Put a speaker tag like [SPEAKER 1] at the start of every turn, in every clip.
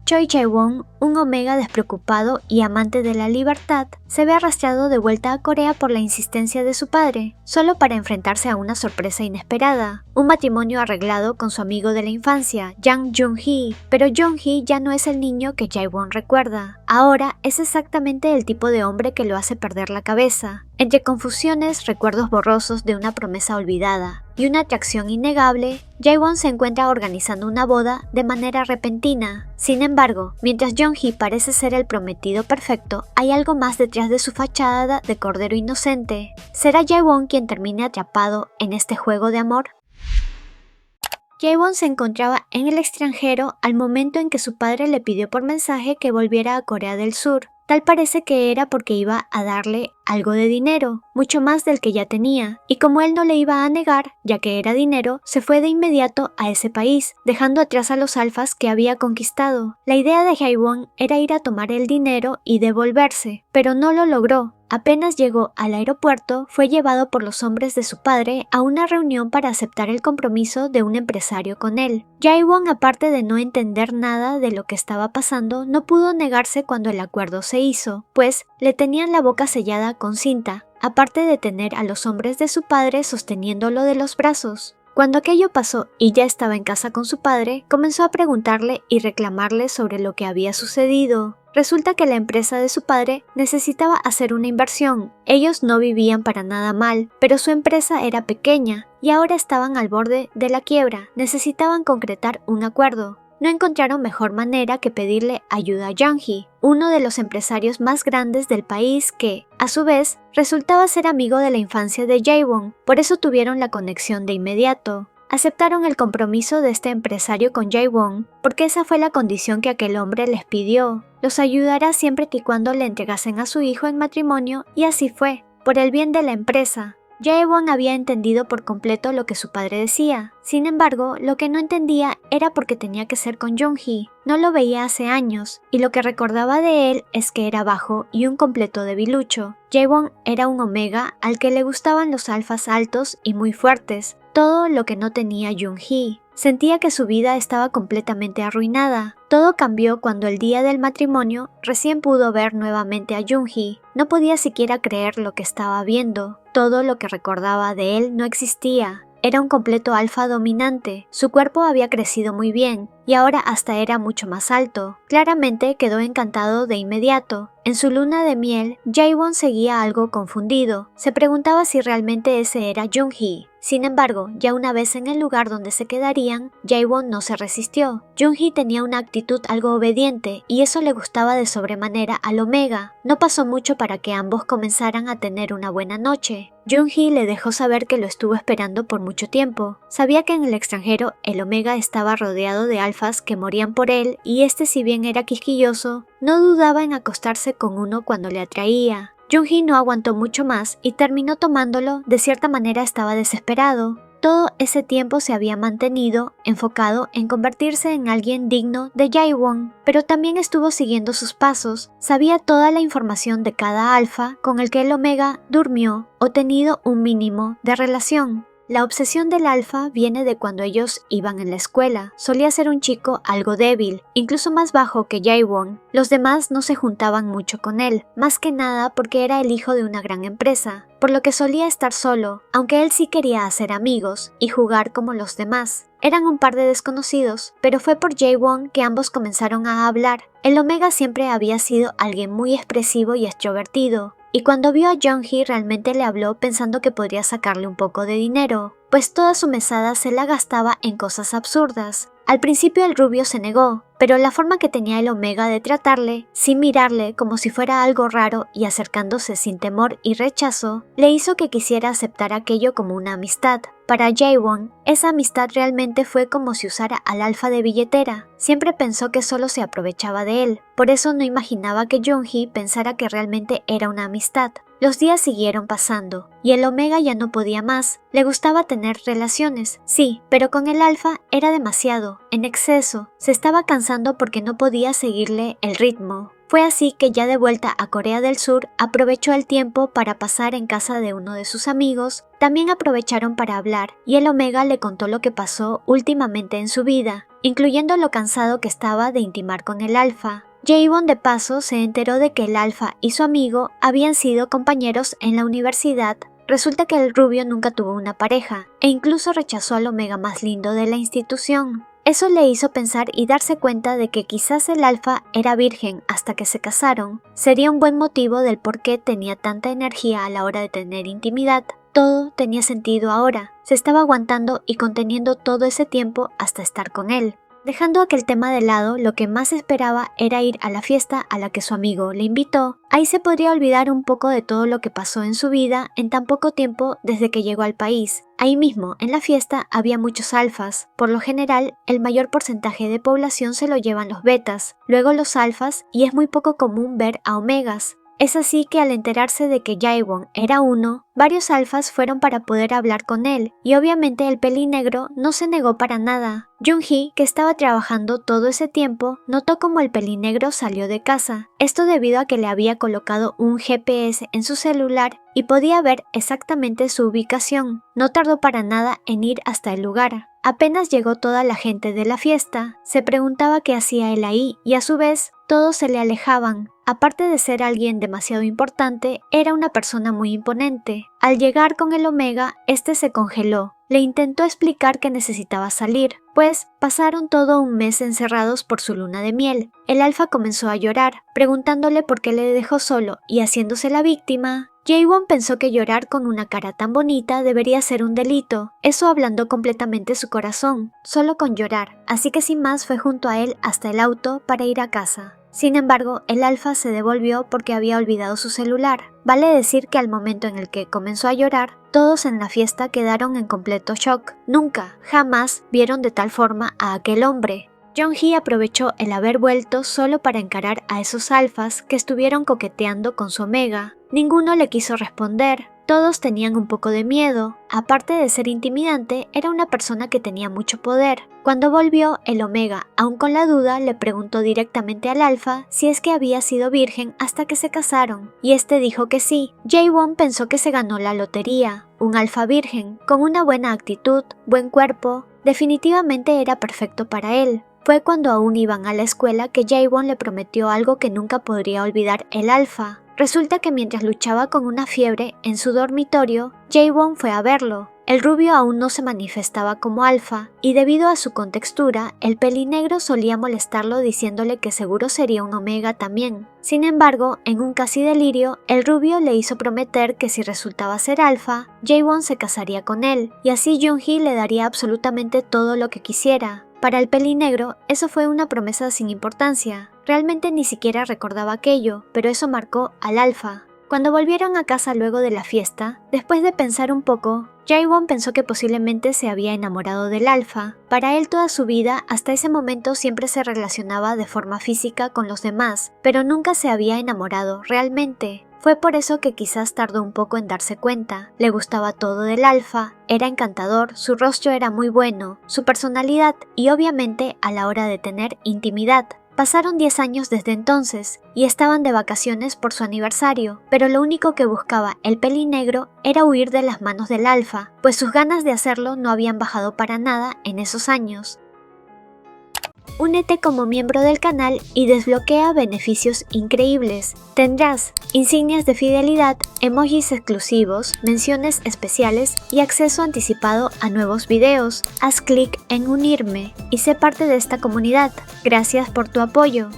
[SPEAKER 1] Choi Jae-won, un Omega despreocupado y amante de la libertad, se ve arrastrado de vuelta a Corea por la insistencia de su padre, solo para enfrentarse a una sorpresa inesperada, un matrimonio arreglado con su amigo de la infancia, Jang Jung-hee, pero Jung-hee ya no es el niño que Jae-won recuerda, ahora es exactamente el tipo de hombre que lo hace perder la cabeza, entre confusiones, recuerdos borrosos de una promesa olvidada y una atracción innegable, Jae-won se encuentra organizando una boda de manera repentina. Sin embargo, mientras Jung-hee parece ser el prometido perfecto, hay algo más detrás de su fachada de cordero inocente. ¿Será Jae-won quien termine atrapado en este juego de amor? Jae-won se encontraba en el extranjero al momento en que su padre le pidió por mensaje que volviera a Corea del Sur. Tal parece que era porque iba a darle algo de dinero, mucho más del que ya tenía, y como él no le iba a negar, ya que era dinero, se fue de inmediato a ese país, dejando atrás a los alfas que había conquistado. La idea de Jae-won era ir a tomar el dinero y devolverse, pero no lo logró. Apenas llegó al aeropuerto, fue llevado por los hombres de su padre a una reunión para aceptar el compromiso de un empresario con él. Jae-won, aparte de no entender nada de lo que estaba pasando, no pudo negarse cuando el acuerdo se hizo, pues le tenían la boca sellada con cinta, aparte de tener a los hombres de su padre sosteniéndolo de los brazos. Cuando aquello pasó y ya estaba en casa con su padre, comenzó a preguntarle y reclamarle sobre lo que había sucedido. Resulta que la empresa de su padre necesitaba hacer una inversión. Ellos no vivían para nada mal, pero su empresa era pequeña y ahora estaban al borde de la quiebra. Necesitaban concretar un acuerdo. No encontraron mejor manera que pedirle ayuda a Jung-hee, uno de los empresarios más grandes del país que, a su vez, resultaba ser amigo de la infancia de Jae-won, por eso tuvieron la conexión de inmediato. Aceptaron el compromiso de este empresario con Jae-won, porque esa fue la condición que aquel hombre les pidió. Los ayudará siempre y cuando le entregasen a su hijo en matrimonio, y así fue, por el bien de la empresa. Jae-won había entendido por completo lo que su padre decía. Sin embargo, lo que no entendía era por qué tenía que ser con Jung-hee. No lo veía hace años, y lo que recordaba de él es que era bajo y un completo debilucho. Jae-won era un Omega al que le gustaban los alfas altos y muy fuertes, todo lo que no tenía Jung-hee. Sentía que su vida estaba completamente arruinada. Todo cambió cuando el día del matrimonio recién pudo ver nuevamente a Jung-hee. No podía siquiera creer lo que estaba viendo. Todo lo que recordaba de él no existía. Era un completo alfa dominante, su cuerpo había crecido muy bien y ahora hasta era mucho más alto. Claramente quedó encantado de inmediato. En su luna de miel, Jae-won seguía algo confundido. Se preguntaba si realmente ese era Jung-hee. Sin embargo, ya una vez en el lugar donde se quedarían, Jae-won no se resistió. Jung-hee tenía una actitud algo obediente y eso le gustaba de sobremanera al Omega. No pasó mucho para que ambos comenzaran a tener una buena noche. Jung-hee le dejó saber que lo estuvo esperando por mucho tiempo. Sabía que en el extranjero el Omega estaba rodeado de alfas que morían por él y este, si bien era quisquilloso, no dudaba en acostarse con uno cuando le atraía. Jung-hee no aguantó mucho más y terminó tomándolo. De cierta manera estaba desesperado. Todo ese tiempo se había mantenido enfocado en convertirse en alguien digno de Jae-won, pero también estuvo siguiendo sus pasos, sabía toda la información de cada alfa con el que el Omega durmió o tenido un mínimo de relación. La obsesión del alfa viene de cuando ellos iban en la escuela. Solía ser un chico algo débil, incluso más bajo que Jae-won. Los demás no se juntaban mucho con él, más que nada porque era el hijo de una gran empresa, por lo que solía estar solo, aunque él sí quería hacer amigos y jugar como los demás. Eran un par de desconocidos, pero fue por Jae-won que ambos comenzaron a hablar. El Omega siempre había sido alguien muy expresivo y extrovertido, y cuando vio a Jung-hee realmente le habló pensando que podría sacarle un poco de dinero, pues toda su mesada se la gastaba en cosas absurdas. Al principio el rubio se negó, pero la forma que tenía el Omega de tratarle, sin mirarle como si fuera algo raro y acercándose sin temor y rechazo, le hizo que quisiera aceptar aquello como una amistad. Para Jae-won, esa amistad realmente fue como si usara al alfa de billetera. Siempre pensó que solo se aprovechaba de él, por eso no imaginaba que Jung-hee pensara que realmente era una amistad. Los días siguieron pasando, y el Omega ya no podía más. Le gustaba tener relaciones, sí, pero con el alfa era demasiado, en exceso. Se estaba cansando porque no podía seguirle el ritmo. Fue así que ya de vuelta a Corea del Sur aprovechó el tiempo para pasar en casa de uno de sus amigos. También aprovecharon para hablar y el Omega le contó lo que pasó últimamente en su vida, incluyendo lo cansado que estaba de intimar con el Alfa. Jaewon de paso se enteró de que el Alfa y su amigo habían sido compañeros en la universidad. Resulta que el rubio nunca tuvo una pareja e incluso rechazó al Omega más lindo de la institución. Eso le hizo pensar y darse cuenta de que quizás el Alfa era virgen hasta que se casaron. Sería un buen motivo del por qué tenía tanta energía a la hora de tener intimidad. Todo tenía sentido ahora. Se estaba aguantando y conteniendo todo ese tiempo hasta estar con él. Dejando aquel tema de lado, lo que más esperaba era ir a la fiesta a la que su amigo le invitó. Ahí se podría olvidar un poco de todo lo que pasó en su vida en tan poco tiempo desde que llegó al país. Ahí mismo, en la fiesta, había muchos alfas. Por lo general, el mayor porcentaje de población se lo llevan los betas, luego los alfas, y es muy poco común ver a omegas. Es así que al enterarse de que Jaewon era uno, varios alfas fueron para poder hablar con él, y obviamente el pelinegro no se negó para nada. Jung-hee, que estaba trabajando todo ese tiempo, notó cómo el pelinegro salió de casa, esto debido a que le había colocado un GPS en su celular y podía ver exactamente su ubicación. No tardó para nada en ir hasta el lugar. Apenas llegó toda la gente de la fiesta, se preguntaba qué hacía él ahí y a su vez todos se le alejaban. Aparte de ser alguien demasiado importante, era una persona muy imponente. Al llegar con el Omega, este se congeló. Le intentó explicar que necesitaba salir, pues pasaron todo un mes encerrados por su luna de miel. El Alfa comenzó a llorar, preguntándole por qué le dejó solo y haciéndose la víctima. Jaewon pensó que llorar con una cara tan bonita debería ser un delito. Eso ablandó completamente su corazón, solo con llorar, así que sin más fue junto a él hasta el auto para ir a casa. Sin embargo, el Alfa se devolvió porque había olvidado su celular. Vale decir que al momento en el que comenzó a llorar, todos en la fiesta quedaron en completo shock. Nunca, jamás vieron de tal forma a aquel hombre. Jung-hee aprovechó el haber vuelto solo para encarar a esos alfas que estuvieron coqueteando con su Omega. Ninguno le quiso responder. Todos tenían un poco de miedo. Aparte de ser intimidante, era una persona que tenía mucho poder. Cuando volvió, el Omega, aún con la duda, le preguntó directamente al Alfa si es que había sido virgen hasta que se casaron, y este dijo que sí. Jaewon pensó que se ganó la lotería. Un Alfa virgen, con una buena actitud, buen cuerpo, definitivamente era perfecto para él. Fue cuando aún iban a la escuela que Jaewon le prometió algo que nunca podría olvidar el Alfa. Resulta que mientras luchaba con una fiebre en su dormitorio, Jaewon fue a verlo. El rubio aún no se manifestaba como alfa, y debido a su contextura, el pelinegro solía molestarlo diciéndole que seguro sería un omega también. Sin embargo, en un casi delirio, el rubio le hizo prometer que si resultaba ser alfa, Jaewon se casaría con él, y así Jung-hee le daría absolutamente todo lo que quisiera. Para el pelinegro, eso fue una promesa sin importancia. Realmente ni siquiera recordaba aquello, pero eso marcó al alfa. Cuando volvieron a casa luego de la fiesta, después de pensar un poco, Jaewon pensó que posiblemente se había enamorado del alfa. Para él toda su vida, hasta ese momento siempre se relacionaba de forma física con los demás, pero nunca se había enamorado realmente. Fue por eso que quizás tardó un poco en darse cuenta. Le gustaba todo del alfa, era encantador, su rostro era muy bueno, su personalidad y obviamente a la hora de tener intimidad. Pasaron 10 años desde entonces y estaban de vacaciones por su aniversario, pero lo único que buscaba el pelinegro era huir de las manos del alfa, pues sus ganas de hacerlo no habían bajado para nada en esos años. Únete como miembro del canal y desbloquea beneficios increíbles. Tendrás insignias de fidelidad, emojis exclusivos, menciones especiales y acceso anticipado a nuevos videos. Haz clic en unirme y sé parte de esta comunidad. Gracias por tu apoyo.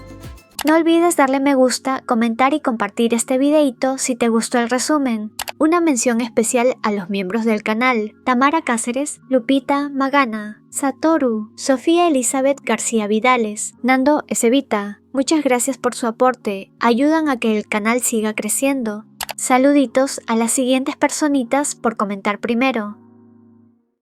[SPEAKER 1] No olvides darle me gusta, comentar y compartir este videito si te gustó el resumen. Una mención especial a los miembros del canal: Tamara Cáceres, Lupita Magana, Satoru, Sofía Elizabeth García Vidales, Nando Ezevita. Muchas gracias por su aporte, ayudan a que el canal siga creciendo. Saluditos a las siguientes personitas por comentar primero: